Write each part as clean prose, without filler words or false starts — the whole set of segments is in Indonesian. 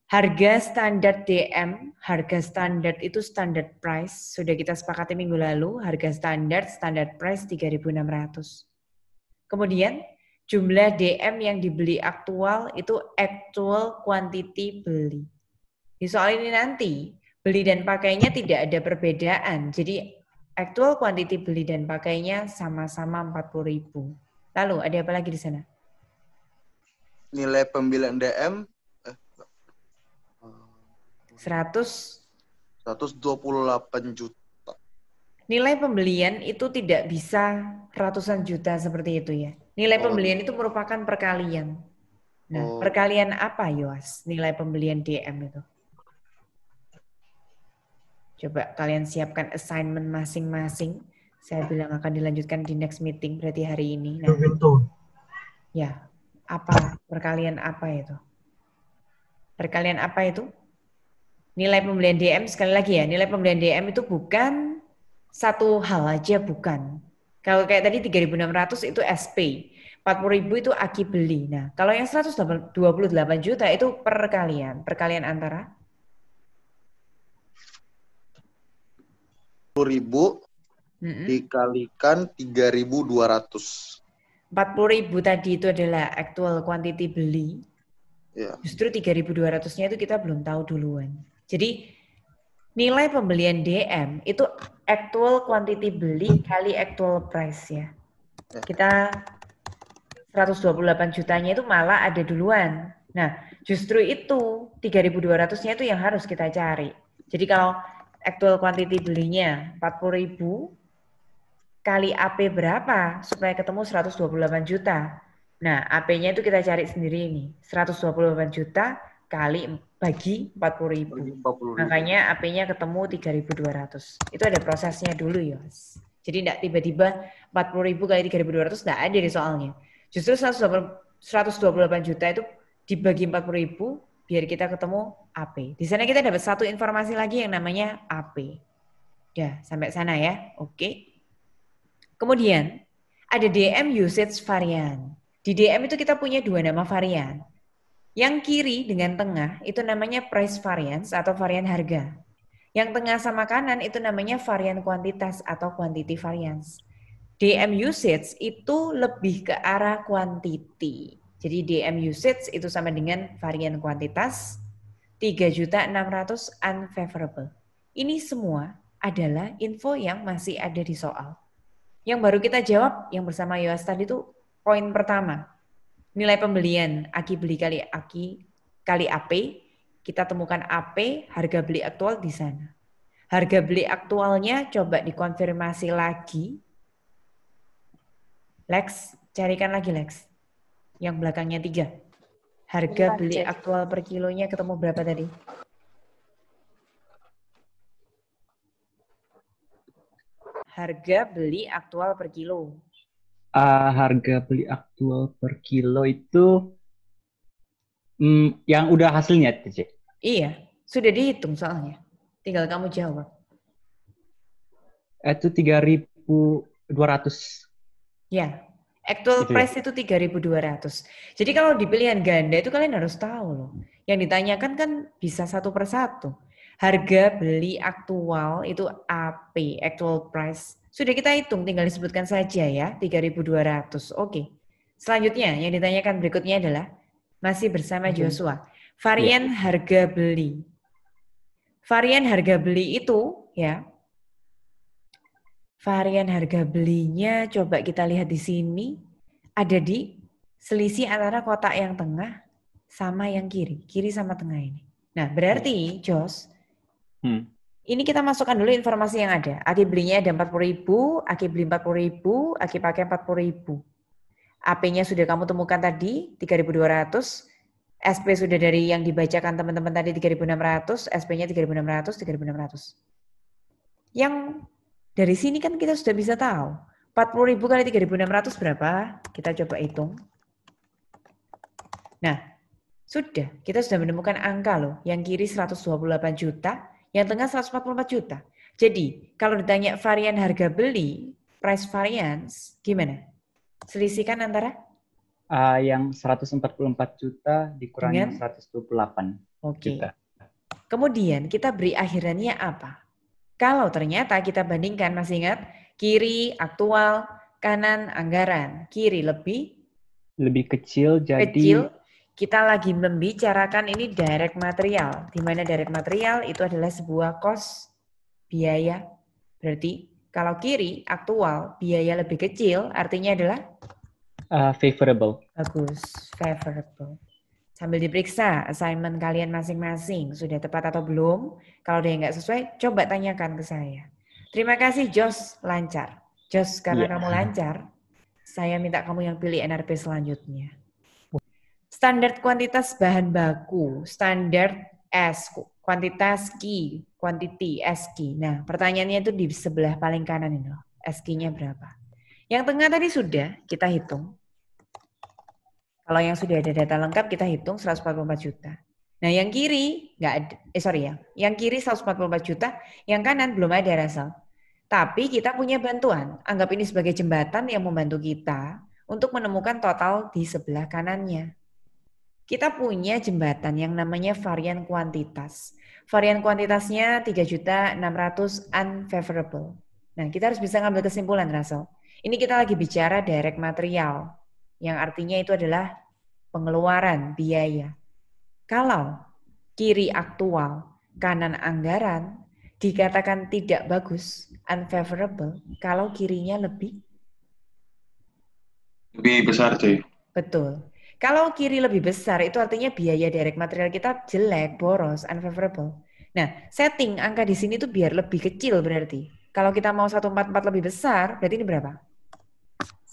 Harga standar DM, harga standar itu standard price. Sudah kita sepakati minggu lalu, harga standar price 3.600. Kemudian jumlah DM yang dibeli aktual itu actual quantity beli. Di soal ini nanti, beli dan pakainya tidak ada perbedaan. Jadi actual quantity beli dan pakainya sama-sama 40.000. Lalu ada apa lagi di sana? Nilai pembelian DM 128 juta. Nilai pembelian itu tidak bisa ratusan juta seperti itu ya. Nilai pembelian itu merupakan perkalian. Nah, perkalian apa Yoas? Nilai pembelian DM itu. Coba kalian siapkan assignment masing-masing. Saya bilang akan dilanjutkan di next meeting, berarti hari ini. Nah, ya, apa? Perkalian apa itu? Perkalian apa itu? Nilai pembelian DM, sekali lagi ya, nilai pembelian DM itu bukan satu hal aja, bukan. Kalau kayak tadi 3.600 itu SP, 40.000 itu aki beli. Nah, kalau yang 128 juta itu perkalian antara 10.000 dikalikan 3.200. 40.000 tadi itu adalah actual quantity beli. Ya. Justru 3.200-nya itu kita belum tahu duluan. Jadi nilai pembelian DM itu actual quantity beli kali actual price ya. Kita 128 jutanya itu malah ada duluan. Nah, justru itu 3.200-nya itu yang harus kita cari. Jadi kalau actual quantity belinya 40.000 kali AP berapa supaya ketemu 128 juta. Nah, AP-nya itu kita cari sendiri ini. 128 juta kali bagi 40.000. Makanya AP-nya ketemu 3.200. Itu ada prosesnya dulu ya. Jadi tidak tiba-tiba 40.000 kali 3.200 tidak ada di soalnya. Justru 128 juta itu dibagi 40.000 biar kita ketemu AP. Di sana kita dapat satu informasi lagi yang namanya AP. Ya, sampai sana ya. Oke. Kemudian ada DM usage varian. Di DM itu kita punya dua nama varian. Yang kiri dengan tengah itu namanya price variance atau varian harga. Yang tengah sama kanan itu namanya varian kuantitas atau quantity variance. DM usage itu lebih ke arah quantity. Jadi DM usage itu sama dengan varian kuantitas 3.600 unfavorable. Ini semua adalah info yang masih ada di soal. Yang baru kita jawab yang bersama Yoas tadi itu poin pertama. Nilai pembelian aki beli kali AP, kita temukan AP, harga beli aktual di sana. Harga beli aktualnya coba dikonfirmasi lagi. Lex, carikan lagi Lex. Yang belakangnya 3. Harga beli aktual per kilonya ketemu berapa tadi? Harga beli aktual per kilo. Harga beli aktual per kilo itu yang udah hasilnya, TC. Iya, sudah dihitung soalnya. Tinggal kamu jawab. Itu 3.200. Ya, actual price itu 3.200. Jadi kalau di pilihan ganda itu kalian harus tahu loh. Yang ditanyakan kan bisa satu persatu. Harga beli aktual itu AP, actual price. Sudah kita hitung, tinggal disebutkan saja ya, 3.200. Oke. Selanjutnya yang ditanyakan berikutnya adalah masih bersama Joshua. Varian harga beli. Varian harga beli itu ya. Varian harga belinya coba kita lihat di sini ada di selisih antara kotak yang tengah sama yang kiri sama tengah ini. Nah, berarti Jos, ini kita masukkan dulu informasi yang ada. Aki belinya ada 40.000, Aki beli 40.000, Aki pakai 40.000. AP-nya sudah kamu temukan tadi 3.200. SP sudah dari yang dibacakan teman-teman tadi 3.600, SP-nya 3.600, 3.600. Yang dari sini kan kita sudah bisa tahu. 40.000 kali 3.600 berapa? Kita coba hitung. Nah, sudah. Kita sudah menemukan angka loh. Yang kiri 128 juta, yang tengah 144 juta. Jadi, kalau ditanya varian harga beli, price variance, gimana? Selisihkan antara? Yang 144 juta dikurangi Dengan? 128 Oke. juta. Kemudian kita beri akhirannya apa? Kalau ternyata kita bandingkan, masih ingat? Kiri aktual, kanan anggaran. Kiri lebih kecil, jadi kecil. Kita lagi membicarakan ini direct material. Di mana direct material itu adalah sebuah cost, biaya. Berarti kalau kiri aktual, biaya lebih kecil, artinya adalah? favorable. Bagus, favorable. Sambil diperiksa assignment kalian masing-masing, sudah tepat atau belum? Kalau ada yang nggak sesuai, coba tanyakan ke saya. Terima kasih Jos, lancar. Jos, karena kamu lancar, saya minta kamu yang pilih NRP selanjutnya. Standar kuantitas bahan baku, standar S, kuantitas Q, quantity SQ. Nah, pertanyaannya itu di sebelah paling kanan ini loh. SQ-nya berapa? Yang tengah tadi sudah kita hitung. Kalau yang sudah ada data lengkap kita hitung 144 juta. Nah yang kiri nggak ada, yang kiri 144 juta, yang kanan belum ada Rasal. Tapi kita punya bantuan, anggap ini sebagai jembatan yang membantu kita untuk menemukan total di sebelah kanannya. Kita punya jembatan yang namanya varian kuantitas. Varian kuantitasnya 3.600.000 unfavorable. Nah kita harus bisa ngambil kesimpulan Rasal. Ini kita lagi bicara direct material, yang artinya itu adalah pengeluaran biaya. Kalau kiri aktual, kanan anggaran, dikatakan tidak bagus, unfavorable, kalau kirinya lebih besar, cuy. Betul. Kalau kiri lebih besar, itu artinya biaya direct material kita jelek, boros, unfavorable. Nah, setting angka di sini tuh biar lebih kecil berarti. Kalau kita mau 144 lebih besar, berarti ini berapa?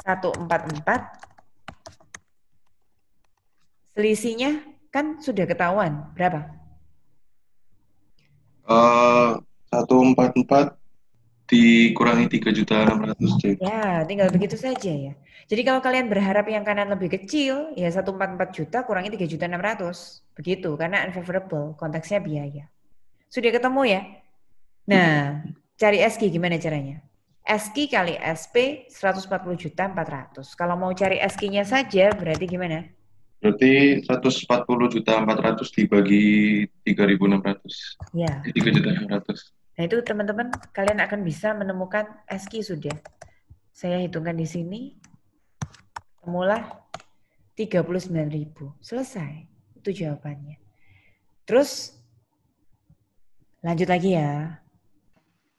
144. Selisihnya kan sudah ketahuan. Berapa? 144 dikurangi 3.600.000. Ya, tinggal begitu saja ya. Jadi kalau kalian berharap yang kanan lebih kecil, ya 144 juta kurangi 3.600.000. Begitu, karena unfavorable, konteksnya biaya. Sudah ketemu ya? Nah, cari SQ gimana caranya? SQ kali SP 140.400.000. Kalau mau cari SQ-nya saja berarti gimana? Berarti 140.400.000 dibagi 3.600. Ya. 3.600. Nah itu teman-teman, kalian akan bisa menemukan SQ sudah. Saya hitungkan di sini. Temulah 39.000. Selesai. Itu jawabannya. Terus lanjut lagi ya.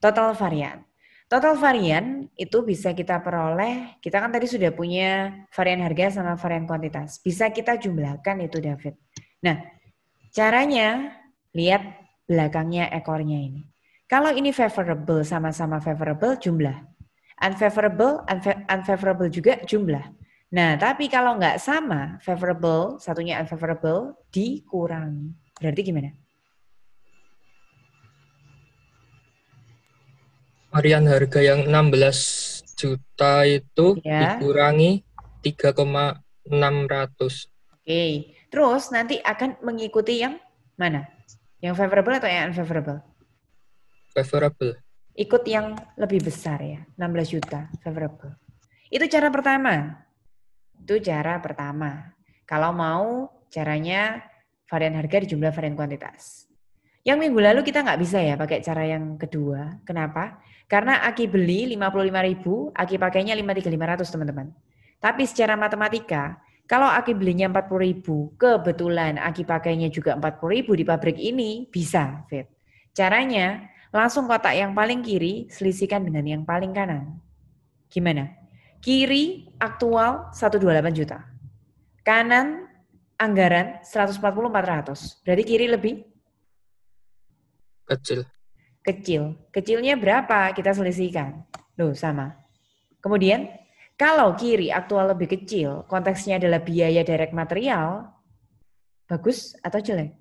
Total varian. Total varian itu bisa kita peroleh, kita kan tadi sudah punya varian harga sama varian kuantitas. Bisa kita jumlahkan itu David. Nah, caranya lihat belakangnya ekornya ini. Kalau ini favorable sama-sama favorable jumlah. Unfavorable juga jumlah. Nah, tapi kalau nggak sama favorable, satunya unfavorable, dikurangi. Berarti gimana? Varian harga yang 16 juta itu ya, dikurangi 3,600. Oke. Terus nanti akan mengikuti yang mana? Yang favorable atau yang unfavorable? Favorable. Ikut yang lebih besar ya, 16 juta favorable. Itu cara pertama. Kalau mau caranya varian harga dijumlah varian kuantitas. Yang minggu lalu kita nggak bisa ya pakai cara yang kedua. Kenapa? Karena Aki beli 55.000, Aki pakainya 53.500 teman-teman. Tapi secara matematika, kalau Aki belinya 40.000, kebetulan Aki pakainya juga 40.000 di pabrik ini, bisa, Fit. Caranya, langsung kotak yang paling kiri selisihkan dengan yang paling kanan. Gimana? Kiri aktual 128 juta. Kanan anggaran 140.400. Berarti kiri lebih Kecil. Kecilnya berapa? Kita selisihkan. Loh, sama. Kemudian, kalau kiri aktual lebih kecil, konteksnya adalah biaya direct material, bagus atau jelek?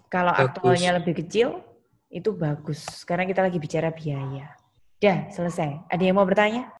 Kalau aktualnya lebih kecil, itu bagus. Karena kita lagi bicara biaya. Dah, selesai. Ada yang mau bertanya?